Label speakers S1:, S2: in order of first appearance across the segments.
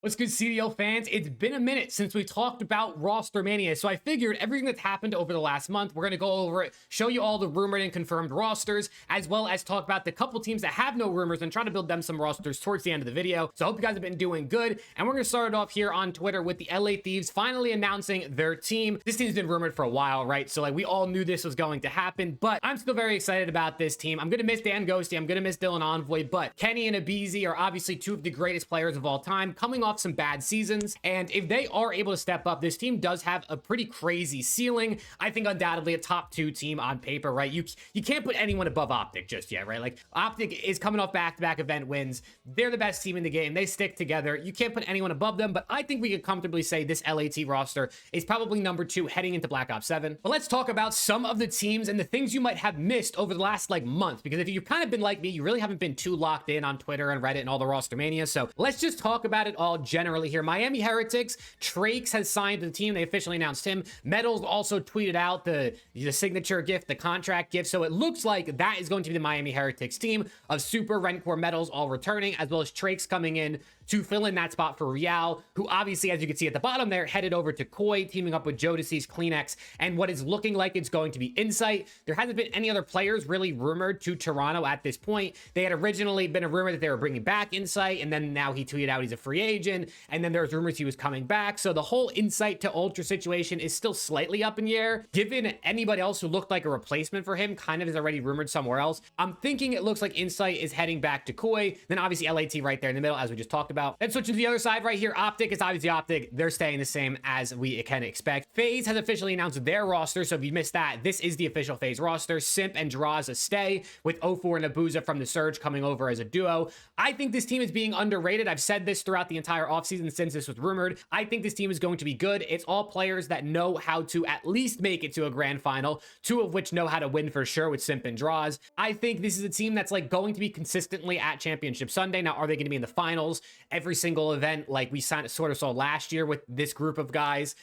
S1: What's good, CDL fans? It's been a minute since we talked about Rostermania, so I figured everything that's happened over the last month, we're going to go over it, show you all the rumored and confirmed rosters, as well as talk about the couple teams that have no rumors and try to build them some rosters towards the end of the video. So I hope you guys have been doing good, and we're going to start it off here on Twitter with the LA Thieves finally announcing their team. This team's been rumored for a while, right? So like we all knew this was going to happen, but I'm still very excited about this team. I'm going to miss Dan Ghosty, I'm going to miss Dylan Envoy, but Kenny and Abizi are obviously two of the greatest players of all time, coming off some bad seasons. And if they are able to step up, this team does have a pretty crazy ceiling. I think undoubtedly a top 2 team on paper, right? You can't put anyone above Optic just yet, right? Like Optic is coming off back-to-back event wins. They're the best team in the game. They stick together. You can't put anyone above them, but I think we could comfortably say this LAT roster is probably number 2 heading into Black Ops 7. But let's talk about some of the teams and the things you might have missed over the last like month, because if you've kind of been like me, you really haven't been too locked in on Twitter and Reddit and all the Rostermania. So let's just talk about it all generally here. Miami Heretics, Trakes has signed to the team. They officially announced him. Metals also tweeted out the signature gift, the contract gift. So it looks like that is going to be the Miami Heretics team of Super, Rencore, Metals all returning, as well as Trakes coming in to fill in that spot for Real, who obviously, as you can see at the bottom there, headed over to Koi, teaming up with Jodeci's, Kleenex, and what is looking like it's going to be Insight. There hasn't been any other players really rumored to Toronto at this point. They had originally been a rumor that they were bringing back Insight, and then now he tweeted out he's a free agent, and then there's rumors he was coming back. So the whole Insight to Ultra situation is still slightly up in the air, given anybody else who looked like a replacement for him kind of is already rumored somewhere else. I'm thinking it looks like Insight is heading back to Koi, then obviously LAT right there in the middle, as we just talked about. Then switching to the other side right here, Optic is obviously Optic. They're staying the same as we can expect. FaZe has officially announced their roster, so if you missed that, this is the official FaZe roster. Simp and Draws a stay, with 04 and Abuza from the Surge coming over as a duo. I think this team is being underrated. I've said this throughout the entire offseason since this was rumored. I think this team is going to be good. It's all players that know how to at least make it to a grand final, 2 of which know how to win for sure with Simp and Draws. I think this is a team that's like going to be consistently at Championship Sunday. Now, are they going to be in the finals every single event like we sort of saw last year with this group of guys?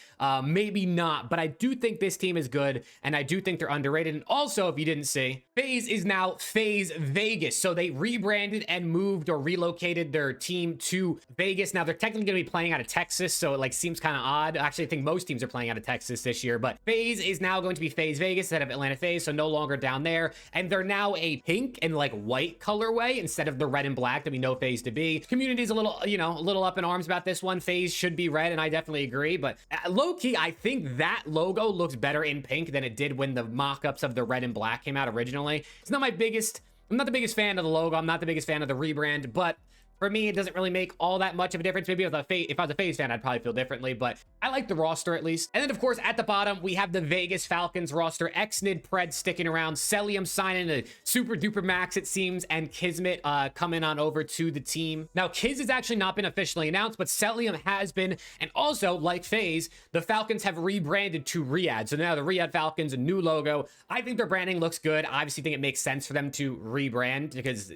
S1: Maybe not, but I do think this team is good, and I do think they're underrated. And also, if you didn't see, FaZe is now FaZe Vegas. So they rebranded and moved or relocated their team to Vegas. Now, they're technically going to be playing out of Texas, so it like seems kind of odd. Actually, I think most teams are playing out of Texas this year, but FaZe is now going to be FaZe Vegas instead of Atlanta FaZe, so no longer down there. And they're now a pink and like white colorway instead of the red and black that we know FaZe to be. Community's a little, a little up in arms about this one. FaZe should be red, and I definitely agree, but low-key, I think that logo looks better in pink than it did when the mock-ups of the red and black came out originally. I'm not the biggest fan of the logo. I'm not the biggest fan of the rebrand, but for me, it doesn't really make all that much of a difference. Maybe if I was a FaZe fan, I'd probably feel differently, but I like the roster at least. And then, of course, at the bottom, we have the Vegas Falcons roster. Xnid Pred sticking around, Celium signing a super duper max, it seems, and Kismet coming on over to the team. Now, Kiz has actually not been officially announced, but Celium has been. And also, like FaZe, the Falcons have rebranded to Riyadh. So now the Riyadh Falcons, a new logo. I think their branding looks good. I obviously think it makes sense for them to rebrand because,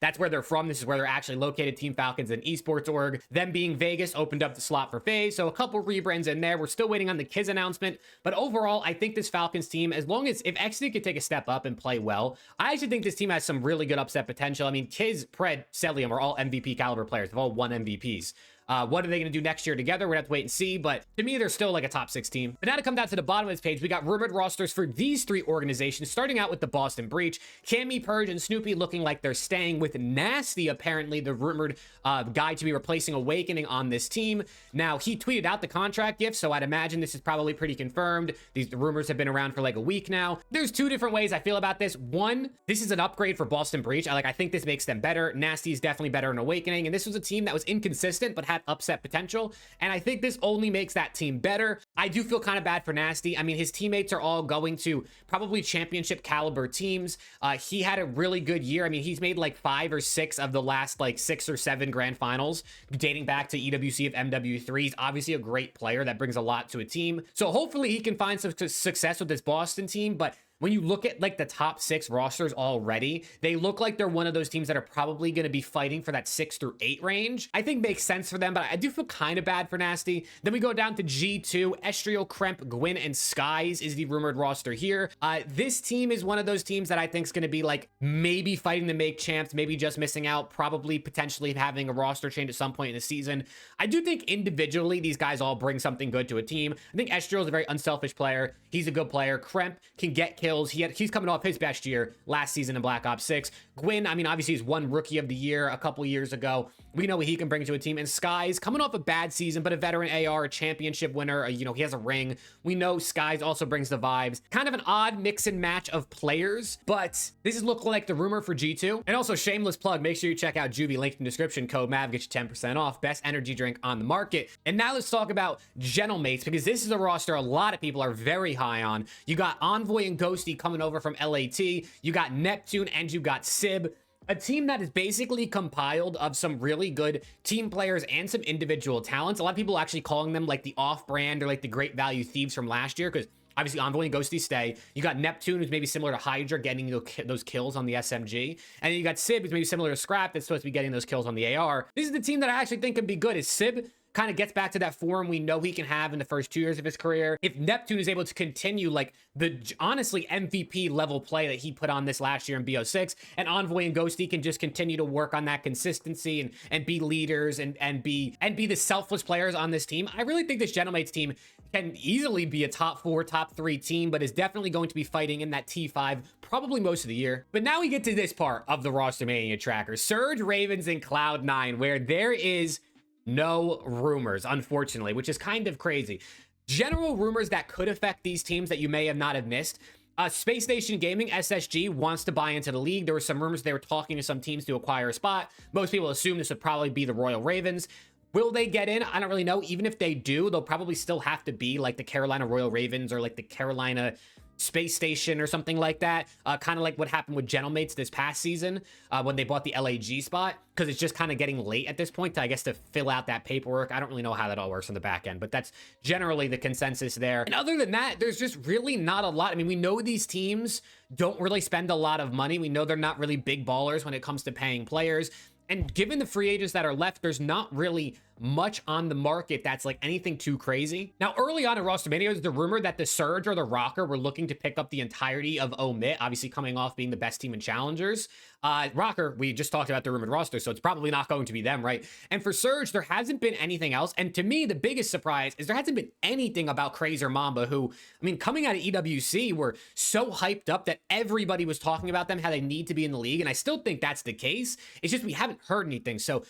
S1: that's where they're from. This is where they're actually located. Team Falcons and esports org. Them being Vegas opened up the slot for FaZe, so a couple rebrands in there. We're still waiting on the Kiz announcement, but overall, I think this Falcons team, as long as if XD could take a step up and play well, I actually think this team has some really good upset potential. I mean, Kiz, Pred, Celium are all MVP caliber players. They've all won MVPs. What are they going to do next year together? We're going to have to wait and see, but to me, they're still like a top 6 team. But now to come down to the bottom of this page, we got rumored rosters for these 3 organizations, starting out with the Boston Breach. Cammy, Purge, and Snoopy looking like they're staying with Nasty, apparently the rumored guy to be replacing Awakening on this team. Now, he tweeted out the contract gift, so I'd imagine this is probably pretty confirmed. These rumors have been around for like a week now. There's 2 different ways I feel about this. One, this is an upgrade for Boston Breach. I think this makes them better. Nasty is definitely better in Awakening, and this was a team that was inconsistent, but had upset potential. And I think this only makes that team better. I do feel kind of bad for Nasty. I mean, his teammates are all going to probably championship caliber teams. He had a really good year. I mean, he's made like 5 or 6 of the last like 6 or 7 grand finals dating back to EWC of MW3. He's obviously a great player that brings a lot to a team. So hopefully he can find some success with this Boston team, but when you look at like the top 6 rosters already, they look like they're one of those teams that are probably going to be fighting for that 6 through 8 range. I think makes sense for them, but I do feel kind of bad for Nasty. Then we go down to G2. Estriel, Kremp, Gwyn, and Skies is the rumored roster here. This team is one of those teams that I think is going to be like maybe fighting to make champs, maybe just missing out, probably potentially having a roster change at some point in the season. I do think individually these guys all bring something good to a team. I think Estriel is a very unselfish player. He's a good player. Kremp can get kills. He's coming off his best year last season in Black Ops 6. Gwyn, I mean, obviously he's won Rookie of the Year a couple years ago. We know what he can bring to a team. And Skies, coming off a bad season, but a veteran AR, a championship winner. You know, he has a ring. We know Skies also brings the vibes. Kind of an odd mix and match of players, but this is looking like the rumor for G2. And also, shameless plug, make sure you check out Juvie, link in the description. Code MAV gets you 10% off. Best energy drink on the market. And now let's talk about Gentlemates, because this is a roster a lot of people are very high on. You got Envoy and Ghosty coming over from LAT. You got Neptune and you got Sib. A team that is basically compiled of some really good team players and some individual talents. A lot of people are actually calling them like the off-brand or like the great value Thieves from last year, because obviously Envoy and Ghosty stay. You got Neptune, who's maybe similar to Hydra, getting those kills on the SMG. And then you got Sib, who's maybe similar to Scrap, that's supposed to be getting those kills on the AR. This is the team that I actually think can be good. Is Sib kind of gets back to that form we know he can have in the first 2 years of his career. If Neptune is able to continue like the honestly MVP level play that he put on this last year in BO6, and Envoy and Ghosty can just continue to work on that consistency and be leaders and be the selfless players on this team, I really think this Gentlemates team can easily be a top 4, top 3 team, but is definitely going to be fighting in that T5 probably most of the year. But now we get to this part of the Rostermania tracker. Surge, Ravens, and Cloud9, where there is no rumors, unfortunately, which is kind of crazy. General rumors that could affect these teams that you may have not have missed. Space Station Gaming, SSG, wants to buy into the league. There were some rumors they were talking to some teams to acquire a spot. Most people assume this would probably be the Royal Ravens. Will they get in? I don't really know. Even if they do, they'll probably still have to be like the Carolina Royal Ravens or like the Carolina Space Station or something like that. Kind of like what happened with Gentlemates this past season when they bought the LAG spot, because it's just kind of getting late at this point to, I guess, to fill out that paperwork. I don't really know how that all works on the back end, but that's generally the consensus there. And other than that, there's just really not a lot. I mean, we know these teams don't really spend a lot of money. We know they're not really big ballers when it comes to paying players. And given the free agents that are left, there's not really much on the market that's like anything too crazy. Now, early on in Rostermania, was the rumor that the Surge or the Rocker were looking to pick up the entirety of Omit, obviously coming off being the best team in Challengers. Rocker, we just talked about the rumored roster, so it's probably not going to be them, right? And for Surge, there hasn't been anything else. And to me, the biggest surprise is there hasn't been anything about Krazer Mamba, who, I mean, coming out of EWC, were so hyped up that everybody was talking about them, how they need to be in the league. And I still think that's the case. It's just we haven't heard anything. So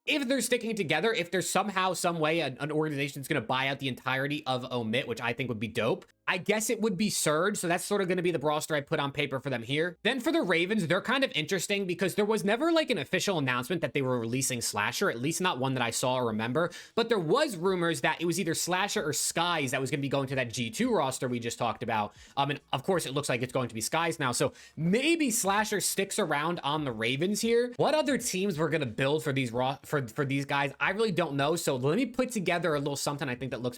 S1: if they're sticking together, if there's somehow, some way an organization is going to buy out the entirety of Omit, which I think would be dope, I guess it would be Surge. So that's sort of going to be the roster I put on paper for them here. Then for the Ravens, they're kind of interesting because there was never like an official announcement that they were releasing Slasher, at least not one that I saw or remember. But there was rumors that it was either Slasher or Skies that was going to be going to that G2 roster we just talked about. And of course, it looks like it's going to be Skies now. So maybe Slasher sticks around on the Ravens here. What other teams we're going to build for these for these guys, I really don't know. So let me put together a little something I think that looks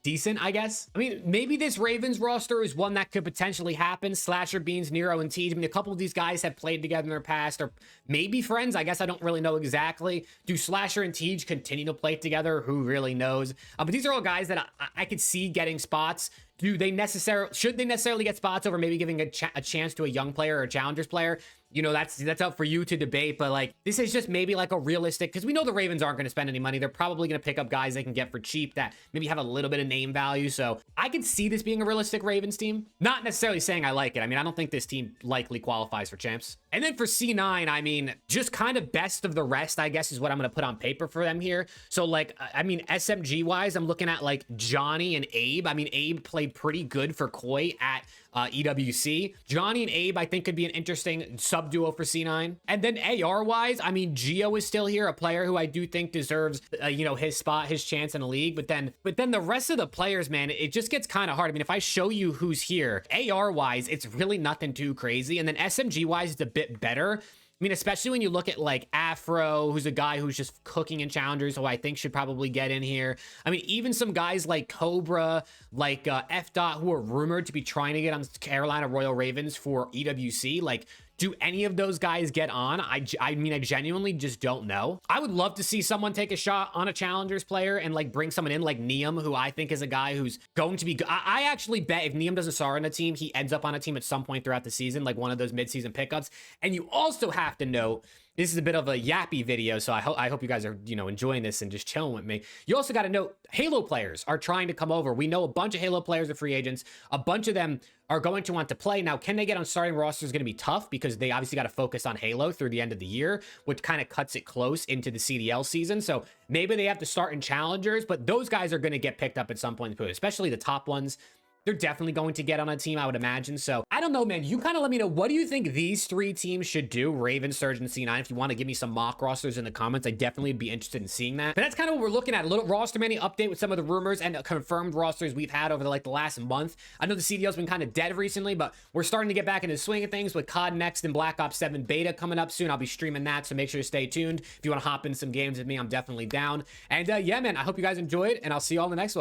S1: decent, I guess. I mean, maybe this Ravens roster is one that could potentially happen. Slasher, Beans, Nero, and Tej. I mean, a couple of these guys have played together in their past, or maybe friends. I guess I don't really know exactly. Do Slasher and Tej continue to play together? Who really knows? But these are all guys that I could see getting spots. Should they necessarily get spots over maybe giving a chance to a young player or a challengers player? You know, that's up for you to debate, but like, this is just maybe like a realistic, because we know the Ravens aren't going to spend any money. They're probably going to pick up guys they can get for cheap that maybe have a little bit of name value. So I could see this being a realistic Ravens team. Not necessarily saying I like it. I mean, I don't think this team likely qualifies for champs. And then for C9, I mean, just kind of best of the rest, I guess, is what I'm going to put on paper for them here. So like, I mean, SMG wise, I'm looking at like Johnny and Abe. I mean, Abe played pretty good for Koi at EWC. Johnny and Abe, I think, could be an interesting sub duo for C9. And then AR wise, I mean, Geo is still here, a player who I do think deserves, you know, his spot, his chance in the league. But then the rest of the players, man, it just gets kind of hard. I mean, if I show you who's here, AR wise, it's really nothing too crazy. And then SMG wise, it's a bit better. mean, especially when you look at like Afro, who's a guy who's just cooking in challengers, who I think should probably get in here. I mean, even some guys like Cobra, like F Dot, who are rumored to be trying to get on Carolina Royal Ravens for EWC. Like, do any of those guys get on? I mean, I genuinely just don't know. I would love to see someone take a shot on a challengers player and like bring someone in like Neum, who I think is a guy who's going to be good. I actually bet if Neum doesn't start on a team, he ends up on a team at some point throughout the season, like one of those midseason pickups. And you also have to note, this is a bit of a yappy video, so I hope you guys are, you know, enjoying this and just chilling with me. You also got to note, Halo players are trying to come over. We know a bunch of Halo players are free agents. A bunch of them are going to want to play. Now, can they get on starting roster is going to be tough because they obviously got to focus on Halo through the end of the year, which kind of cuts it close into the CDL season. So maybe they have to start in challengers, but those guys are going to get picked up at some point, especially the top ones. They're definitely going to get on a team, I would imagine. So I don't know, man. You kind of let me know, what do you think these three teams should do? Raven, Surge, and C9. If you want to give me some mock rosters in the comments, I definitely would be interested in seeing that. But that's kind of what we're looking at. A little Rostermania update with some of the rumors and confirmed rosters we've had over the last month. I know the CDL's been kind of dead recently, but we're starting to get back into the swing of things with COD Next and Black Ops 7 beta coming up soon. I'll be streaming that, so make sure to stay tuned. If you want to hop in some games with me, I'm definitely down. And yeah, man, I hope you guys enjoyed, and I'll see you all in the next one.